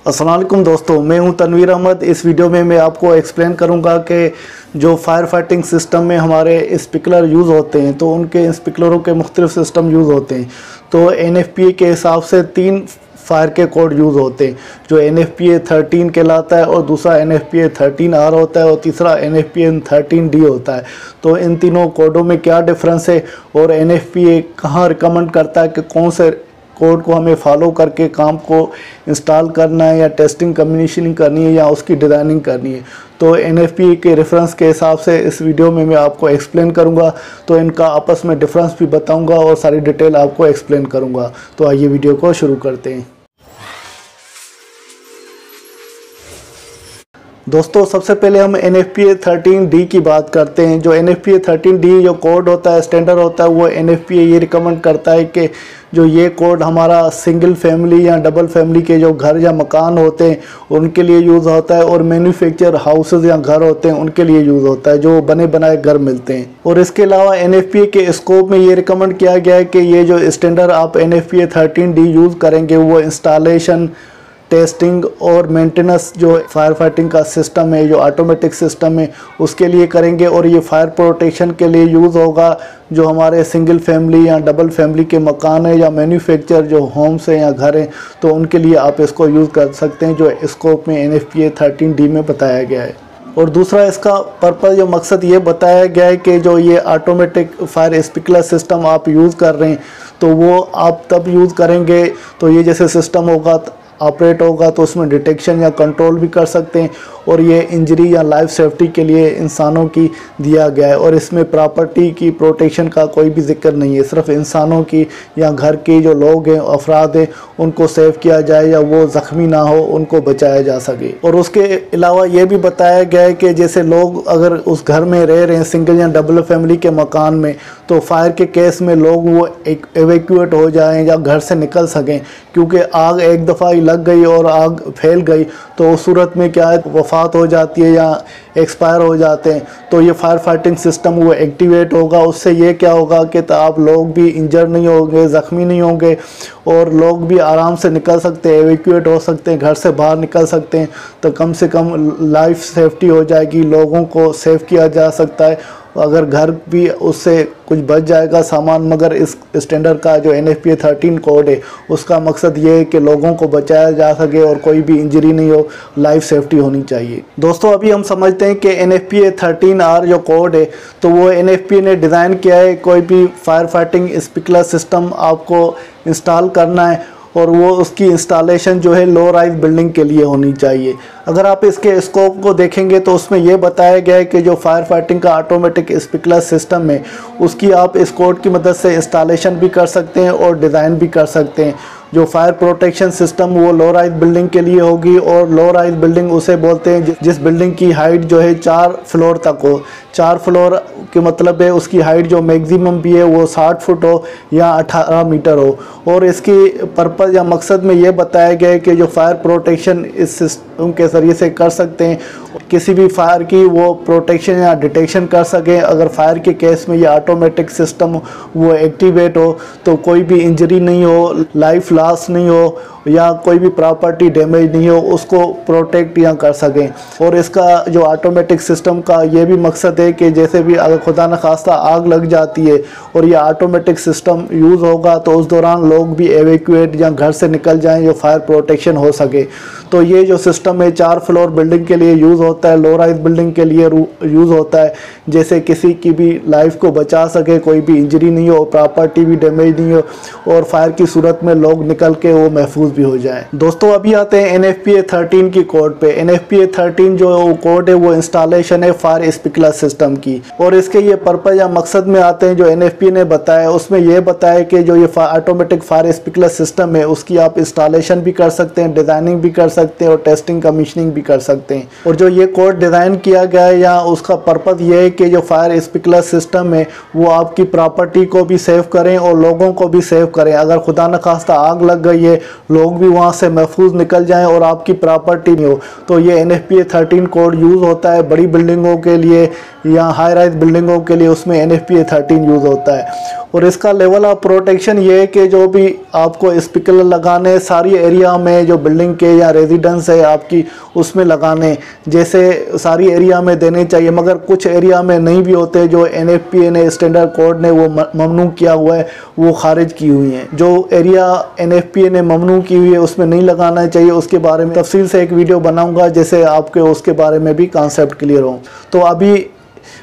अस्सलाम वालेकुम दोस्तों, मैं हूं तनवीर अहमद। इस वीडियो में मैं आपको एक्सप्लेन करूंगा कि जो फायर फाइटिंग सिस्टम में हमारे स्पिंकलर यूज़ होते हैं तो उनके स्पिंकलरों के मुख्तलिफ सिस्टम यूज़ होते हैं। तो NFPA के हिसाब से 3 फायर के कोड यूज़ होते हैं, जो NFPA 13 कहलाता है और दूसरा NFPA 13R होता है और तीसरा NFPA 13D होता है। तो इन तीनों कोडों में क्या डिफरेंस है और NFPA कहाँ रिकमेंड करता है कि कौन से कोड को हमें फॉलो करके काम को इंस्टॉल करना है या टेस्टिंग कम्युनिकेशन करनी है या उसकी डिज़ाइनिंग करनी है। तो NFPA के रेफरेंस के हिसाब से इस वीडियो में मैं आपको एक्सप्लेन करूंगा, तो इनका आपस में डिफरेंस भी बताऊंगा और सारी डिटेल आपको एक्सप्लेन करूंगा। तो आइए वीडियो को शुरू करते हैं। दोस्तों, सबसे पहले हम NFPA 13D की बात करते हैं। जो NFPA 13D जो कोड होता है, स्टैंडर्ड होता है, वो NFPA ये रिकमेंड करता है कि जो ये कोड हमारा सिंगल फैमिली या डबल फैमिली के जो घर या मकान होते हैं उनके लिए यूज़ होता है, और मैन्युफैक्चर हाउसेज या घर होते हैं उनके लिए यूज़ होता है, जो बने बनाए घर मिलते हैं। और इसके अलावा NFPA के स्कोप में ये रिकमेंड किया गया है कि ये जो स्टैंडर्ड आप NFPA 13D यूज़ करेंगे वो इंस्टॉलेशन, टेस्टिंग और मेंटेनेंस जो फायर फाइटिंग का सिस्टम है, जो ऑटोमेटिक सिस्टम है, उसके लिए करेंगे। और ये फायर प्रोटेक्शन के लिए यूज़ होगा जो हमारे सिंगल फैमिली या डबल फैमिली के मकान है या मैन्युफैक्चर जो होम्स हैं या घर हैं, तो उनके लिए आप इसको यूज़ कर सकते हैं, जो स्कोप में NFPA 13D में बताया गया है। और दूसरा इसका पर्पज़ जो मकसद ये बताया गया है कि जो ये ऑटोमेटिक फायर स्प्रिंकलर सिस्टम आप यूज़ कर रहे हैं तो वो आप तब यूज़ करेंगे तो ये जैसे सिस्टम होगा ऑपरेट होगा तो उसमें डिटेक्शन या कंट्रोल भी कर सकते हैं, और ये इंजरी या लाइफ सेफ्टी के लिए इंसानों की दिया गया है। और इसमें प्रॉपर्टी की प्रोटेक्शन का कोई भी जिक्र नहीं है, सिर्फ इंसानों की या घर के जो लोग हैं, अफराद हैं, उनको सेव किया जाए या वो ज़ख्मी ना हो, उनको बचाया जा सके। और उसके अलावा ये भी बताया गया है कि जैसे लोग अगर उस घर में रह रहे हैं सिंगल या डबल फैमिली के मकान में, तो फायर के केस में लोग वो एवेक्यूएट हो जाएं या घर से निकल सकें, क्योंकि आग एक दफ़ा ही लग गई और आग फैल गई तो उस सूरत में क्या है, वफ़ात हो जाती है या एक्सपायर हो जाते हैं। तो ये फायर फाइटिंग सिस्टम वो एक्टिवेट होगा। उससे ये क्या होगा कि तो आप लोग भी इंजर नहीं होंगे, ज़ख्मी नहीं होंगे, और लोग भी आराम से निकल सकते हैं, एवेक्यूएट हो सकते हैं, घर से बाहर निकल सकते हैं। तो कम से कम लाइफ सेफ्टी हो जाएगी, लोगों को सेव किया जा सकता है। अगर घर भी उससे कुछ बच जाएगा सामान, मगर इस स्टैंडर्ड का जो NFPA 13 कोड है उसका मकसद ये है कि लोगों को बचाया जा सके और कोई भी इंजरी नहीं हो, लाइफ सेफ्टी होनी चाहिए। दोस्तों, अभी हम समझते हैं कि NFPA 13R जो कोड है तो वो NFPA ने डिज़ाइन किया है। कोई भी फायर फाइटिंग स्प्रिंकलर सिस्टम आपको इंस्टॉल करना है और वो उसकी इंस्टॉलेशन जो है लो राइज बिल्डिंग के लिए होनी चाहिए। अगर आप इसके स्कोप को देखेंगे तो उसमें यह बताया गया है कि जो फायर फाइटिंग का ऑटोमेटिक स्प्रिंकलर सिस्टम है उसकी आप इस कोड की मदद से इंस्टॉलेशन भी कर सकते हैं और डिज़ाइन भी कर सकते हैं। जो फायर प्रोटेक्शन सिस्टम वो लो राइज बिल्डिंग के लिए होगी, और लो राइज बिल्डिंग उसे बोलते हैं जिस बिल्डिंग की हाइट जो है 4 फ्लोर तक हो। 4 फ्लोर के मतलब है उसकी हाइट जो मैक्सिमम भी है वो 60 फुट हो या 18 मीटर हो। और इसकी पर्पज़ या मकसद में ये बताया गया है कि जो फायर प्रोटेक्शन इस सिस्टम के ज़रिए से कर सकते हैं, किसी भी फायर की वो प्रोटेक्शन या डिटेक्शन कर सकें। अगर फायर के केस में ये ऑटोमेटिक सिस्टम वो एक्टिवेट हो तो कोई भी इंजरी नहीं हो, लाइफ लॉस नहीं हो या कोई भी प्रॉपर्टी डैमेज नहीं हो, उसको प्रोटेक्ट या कर सकें। और इसका जो ऑटोमेटिक सिस्टम का ये भी मकसद है कि जैसे भी अगर खुदा न खास्ता आग लग जाती है और ये ऑटोमेटिक सिस्टम यूज़ होगा तो उस दौरान लोग भी एवेक्यूएट या घर से निकल जाएं, जो फायर प्रोटेक्शन हो सके। तो ये जो सिस्टम है 4 फ्लोर बिल्डिंग के लिए यूज़ होता है, लो राइज बिल्डिंग के लिए यूज़ होता है, जैसे किसी की भी लाइफ को बचा सके, कोई भी इंजरी नहीं हो, प्रॉपर्टी भी डैमेज नहीं हो, और फायर की सूरत में लोग निकल के वो महफूज भी हो जाए। दोस्तों, अभी आते हैं NFPA 13 की कोड पे। NFPA 13 जो कोड है वो इंस्टॉलेशन है फायर स्प्रिंकलर सिस्टम की, और इसके ये पर्पज़ या मकसद में आते हैं जो NFPA ने बताया। उसमें यह बताया कि जो ये ऑटोमेटिक फायर स्प्रिंकलर सिस्टम है उसकी आप इंस्टॉलेशन भी कर सकते हैं, डिज़ाइनिंग भी कर सकते हैं और टेस्टिंग कमीशनिंग भी कर सकते हैं। और जो ये कोड डिज़ाइन किया गया है या उसका पर्पज़ ये है कि जो फायर स्प्रिंकलर सिस्टम है वो आपकी प्रॉपर्टी को भी सेव करें और लोगों को भी सेव करें। अगर खुदा न खास्ता आग लग गई है, लोग भी वहाँ से महफूज निकल जाएं और आपकी प्रॉपर्टी नहीं हो। तो ये NFPA 13 कोड यूज़ होता है बड़ी बिल्डिंगों के लिए या हाई राइज बिल्डिंगों के लिए, उसमें NFPA 13 यूज़ होता है। और इसका लेवल ऑफ प्रोटेक्शन ये है कि जो भी आपको स्पीकर लगाने सारी एरिया में, जो बिल्डिंग के या रेजिडेंस है आपकी, उसमें लगाने, जैसे सारी एरिया में देने चाहिए, मगर कुछ एरिया में नहीं भी होते। जो NFPA ने स्टैंडर्ड कोड ने वो ममनू किया हुआ है, वो खारिज की हुई हैं। जो एरिया NFPA ने ममनू की हुई है उसमें नहीं लगाना चाहिए। उसके बारे में तफसील से एक वीडियो बनाऊंगा जैसे आपके उसके बारे में भी कॉन्सेप्ट क्लियर हो। तो अभी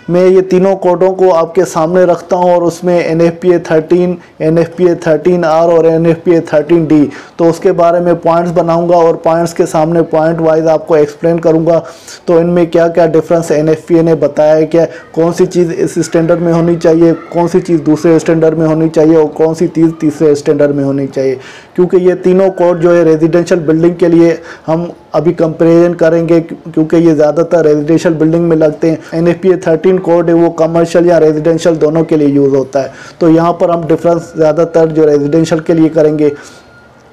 मैं ये तीनों कोडों को आपके सामने रखता हूँ और उसमें NFPA 13, NFPA 13R और NFPA 13D, तो उसके बारे में पॉइंट्स बनाऊंगा और पॉइंट्स के सामने पॉइंट वाइज आपको एक्सप्लेन करूंगा। तो इनमें क्या क्या डिफरेंस NFPA ने बताया है, क्या कौन सी चीज़ इस स्टैंडर्ड में होनी चाहिए, कौन सी चीज़ दूसरे स्टैंडर्ड में होनी चाहिए और कौन सी चीज़ तीसरे स्टैंडर्ड में होनी चाहिए। क्योंकि ये तीनों कोड जो है रेजिडेंशियल बिल्डिंग के लिए हम अभी कंपेरिजन करेंगे, क्योंकि ये ज़्यादातर रेजिडेंशियल बिल्डिंग में लगते हैं। NFPA 13 कोड है वो कमर्शियल या रेजिडेंशियल दोनों के लिए यूज़ होता है। तो यहाँ पर हम डिफरेंस ज़्यादातर जो रेजिडेंशियल के लिए करेंगे,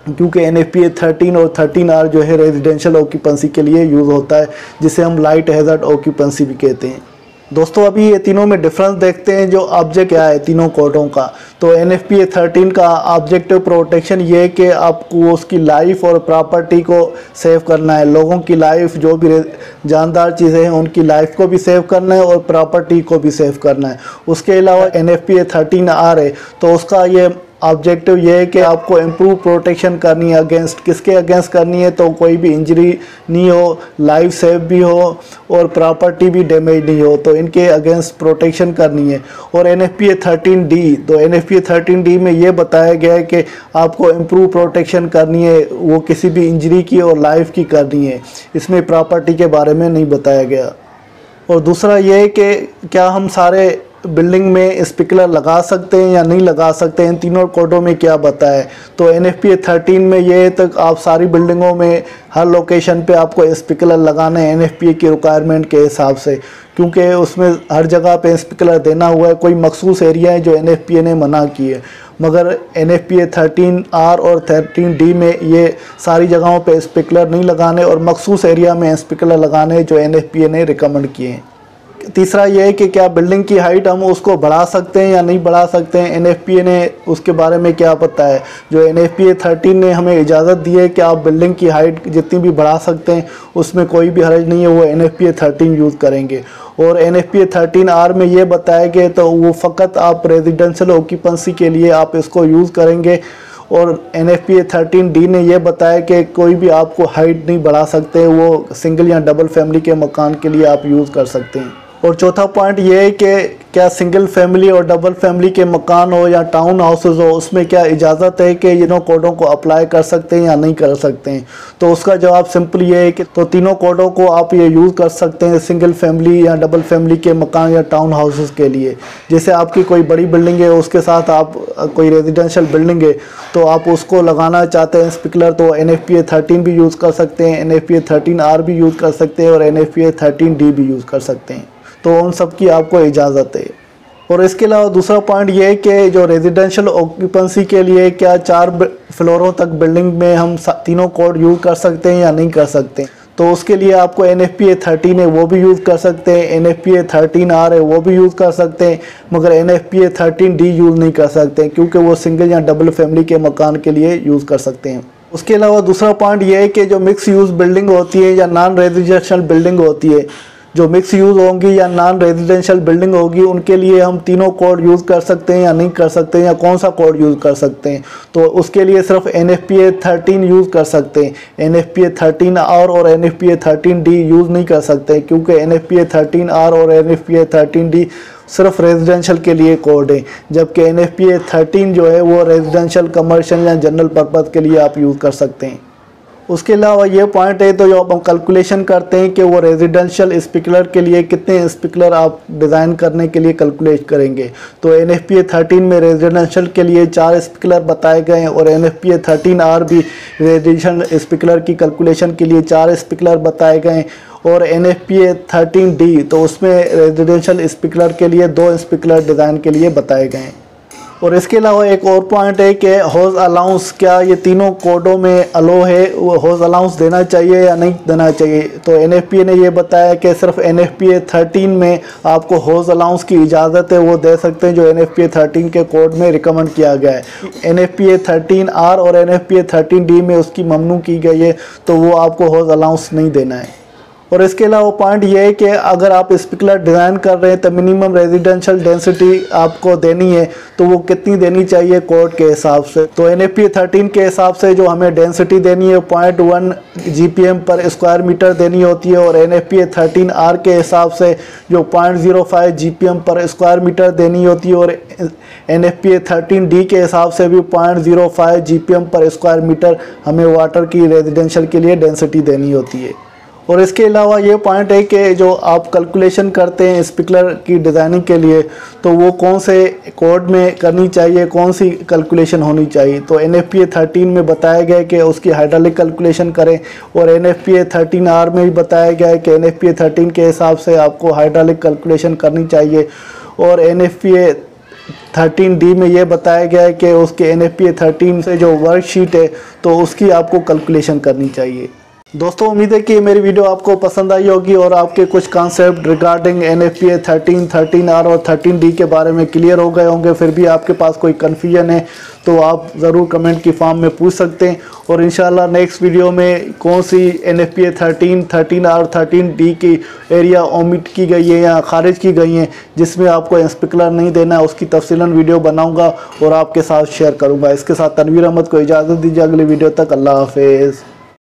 क्योंकि NFPA 13 और 13R जो है रेजिडेंशियल ऑक्यूपेंसी के लिए यूज़ होता है, जिसे हम लाइट हैज़र्ड ऑक्यूपेंसी भी कहते हैं। दोस्तों अभी ये तीनों में डिफरेंस देखते हैं। जो ऑब्जेक्ट क्या है तीनों कोडों का, तो NFPA 13 का ऑब्जेक्टिव प्रोटेक्शन ये है कि आपको उसकी लाइफ और प्रॉपर्टी को सेव करना है। लोगों की लाइफ, जो भी जानदार चीज़ें हैं उनकी लाइफ को भी सेव करना है और प्रॉपर्टी को भी सेव करना है। उसके अलावा NFPA 13R है, तो उसका ये ऑब्जेक्टिव ये है कि आपको इम्प्रूव प्रोटेक्शन करनी है। अगेंस्ट किसके अगेंस्ट करनी है, तो कोई भी इंजरी नहीं हो, लाइफ सेफ भी हो और प्रॉपर्टी भी डैमेज नहीं हो, तो इनके अगेंस्ट प्रोटेक्शन करनी है। और NFPA 13D, तो NFPA 13D में ये बताया गया है कि आपको इम्प्रूव प्रोटेक्शन करनी है, वो किसी भी इंजरी की और लाइफ की करनी है। इसमें प्रॉपर्टी के बारे में नहीं बताया गया। और दूसरा ये है कि क्या हम सारे बिल्डिंग में स्पीकर लगा सकते हैं या नहीं लगा सकते हैं, इन तीनों कोडों में क्या बताया है। तो NFPA 13 में ये तक आप सारी बिल्डिंगों में हर लोकेशन पे आपको स्पीकर लगाना है NFPA की रिक्वायरमेंट के हिसाब से, क्योंकि उसमें हर जगह पे स्पीकर देना हुआ है। कोई मखसूस एरिया है जो NFPA ने मना की है, मगर NFPA 13R और 13D में ये सारी जगहों पे स्पीकर नहीं लगाने और मखसूस एरिया में स्पीकर लगाने जो NFPA ने रिकमेंड किए हैं। तीसरा ये है कि क्या बिल्डिंग की हाइट हम उसको बढ़ा सकते हैं या नहीं बढ़ा सकते हैं, NFPA ने उसके बारे में क्या पता है। जो NFPA 13 ने हमें इजाज़त दी है कि आप बिल्डिंग की हाइट जितनी भी बढ़ा सकते हैं, उसमें कोई भी हर्ज नहीं है, वो NFPA 13 यूज़ करेंगे। और NFPA 13R में ये बताया गया तो वो फ़कत आप रेजिडेंशियल ऑक्यूपेंसी के लिए आप इसको यूज़ करेंगे। और NFPA 13D ने यह बताया कि कोई भी आपको हाइट नहीं बढ़ा सकते, वो सिंगल या डबल फैमिली के मकान के लिए आप यूज़ कर सकते हैं। और चौथा पॉइंट ये है कि क्या सिंगल फैमिली और डबल फैमिली के मकान हो या टाउन हाउसेज हो, उसमें क्या इजाज़त है कि इन कोडों को अप्लाई कर सकते हैं या नहीं कर सकते हैं। तो उसका जवाब सिंपल ये है कि तो तीनों कोडों को आप ये यूज़ कर सकते हैं सिंगल फैमिली या डबल फैमिली के मकान या टाउन हाउसेज के लिए। जैसे आपकी कोई बड़ी बिल्डिंग है, उसके साथ आप कोई रेजिडेंशियल बिल्डिंग है, तो आप उसको लगाना चाहते हैं स्पीकर, तो NFPA 13 भी यूज़ कर सकते हैं, NFPA 13R भी यूज़ कर सकते हैं और NFPA 13D भी यूज़ कर सकते हैं। तो उन सब की आपको इजाज़त है। और इसके अलावा दूसरा पॉइंट ये है कि जो रेजिडेंशियल ऑक्यूपेंसी के लिए क्या 4 फ्लोरों तक बिल्डिंग में हम तीनों कोड यूज़ कर सकते हैं या नहीं कर सकते। तो उसके लिए आपको NFPA 13 है वो भी यूज़ कर सकते हैं, NFPA 13R है वो भी यूज़ कर सकते हैं, मगर NFPA 13D यूज़ नहीं कर सकते क्योंकि वो सिंगल या डबल फैमिली के मकान के लिए यूज़ कर सकते हैं। उसके अलावा दूसरा पॉइंट ये है कि जो मिक्स यूज़ बिल्डिंग होती है या नॉन रेजिडेंशियल बिल्डिंग होती है, जो मिक्स यूज़ होंगी या नॉन रेजिडेंशियल बिल्डिंग होगी, उनके लिए हम तीनों कोड यूज़ कर सकते हैं या नहीं कर सकते हैं, या कौन सा कोड यूज़ कर सकते हैं। तो उसके लिए सिर्फ NFPA 13 यूज़ कर सकते हैं, NFPA 13R और NFPA 13D यूज़ नहीं कर सकते, क्योंकि NFPA 13R और NFPA 13D सिर्फ रेजिडेंशियल के लिए कोड है, जबकि NFPA 13 जो है वो रेजिडेंशियल, कमर्शियल या जनरल पर्पज़ के लिए आप यूज़ कर सकते हैं। उसके अलावा ये पॉइंट है तो जो हम कैलकुलेशन करते हैं कि वो रेजिडेंशियल स्पीकर के लिए कितने स्पीकर आप डिज़ाइन करने के लिए कैलकुलेट करेंगे। तो NFPA 13 में रेजिडेंशियल के लिए 4 स्पीकर बताए गए हैं और NFPA 13R भी रेजिडेंशियल स्पीकर की कैलकुलेशन के लिए 4 स्पीकर बताए गए हैं। और NFPA 13D तो उसमें रेजिडेंशियल स्पीकर के लिए 2 स्पीकर डिज़ाइन के लिए बताए गए हैं। और इसके अलावा एक और पॉइंट है कि हौज़ अलाउंस, क्या ये तीनों कोडों में अलो है, वो हौज़ अलाउंस देना चाहिए या नहीं देना चाहिए। तो NFPA ने ये बताया कि सिर्फ NFPA 13 में आपको हौज़ अलाउंस की इजाज़त है, वो दे सकते हैं जो NFPA 13 के कोड में रिकमेंड किया गया है। NFPA 13R और NFPA 13D में उसकी ममनू की गई है, तो वो आपको हौज़ अलाउंस नहीं देना है। और इसके अलावा पॉइंट ये है कि अगर आप स्पीकर डिज़ाइन कर रहे हैं तो मिनिमम रेजिडेंशियल डेंसिटी आपको देनी है, तो वो कितनी देनी चाहिए कोड के हिसाब से। तो NFPA 13 के हिसाब से जो हमें डेंसिटी देनी है 0.1 GPM पर स्क्वायर मीटर देनी होती है, और NFPA 13R के हिसाब से जो 0.05 GPM पर स्क्वायर मीटर देनी होती है, और NFPA 13D के हिसाब से भी 0.05 GPM पर स्क्वायर मीटर हमें वाटर की रेजिडेंशियल के लिए डेंसिटी देनी होती है। और इसके अलावा ये पॉइंट है कि जो आप कैलकुलेशन करते हैं स्पीकर की डिज़ाइनिंग के लिए, तो वो कौन से कोड में करनी चाहिए, कौन सी कैलकुलेशन होनी चाहिए। तो NFPA 13 में बताया गया है कि उसकी हाइड्रोलिक कैलकुलेशन करें, और NFPA 13R में भी बताया गया है कि NFPA 13 के हिसाब से आपको हाइड्रोलिक कैलकुलेशन करनी चाहिए, और NFPA 13D में ये बताया गया है कि उसके NFPA 13 से जो वर्कशीट है तो उसकी आपको कैलकुलेशन करनी चाहिए। दोस्तों उम्मीद है कि मेरी वीडियो आपको पसंद आई होगी और आपके कुछ कॉन्सेप्ट रिगार्डिंग NFPA 13, 13R और 13D के बारे में क्लियर हो गए होंगे। फिर भी आपके पास कोई कन्फ्यूजन है तो आप ज़रूर कमेंट की फॉर्म में पूछ सकते हैं, और इंशाल्लाह नेक्स्ट वीडियो में कौन सी NFPA 13, 13R, 13D की एरिया ओमिट की गई है या खारिज की गई हैं जिसमें आपको स्पीकर नहीं देना है, उसकी तफसीलन वीडियो बनाऊँगा और आपके साथ शेयर करूँगा। इसके साथ तनवीर अहमद को इजाज़त दीजिए, अगली वीडियो तक अल्लाह हाफिज़।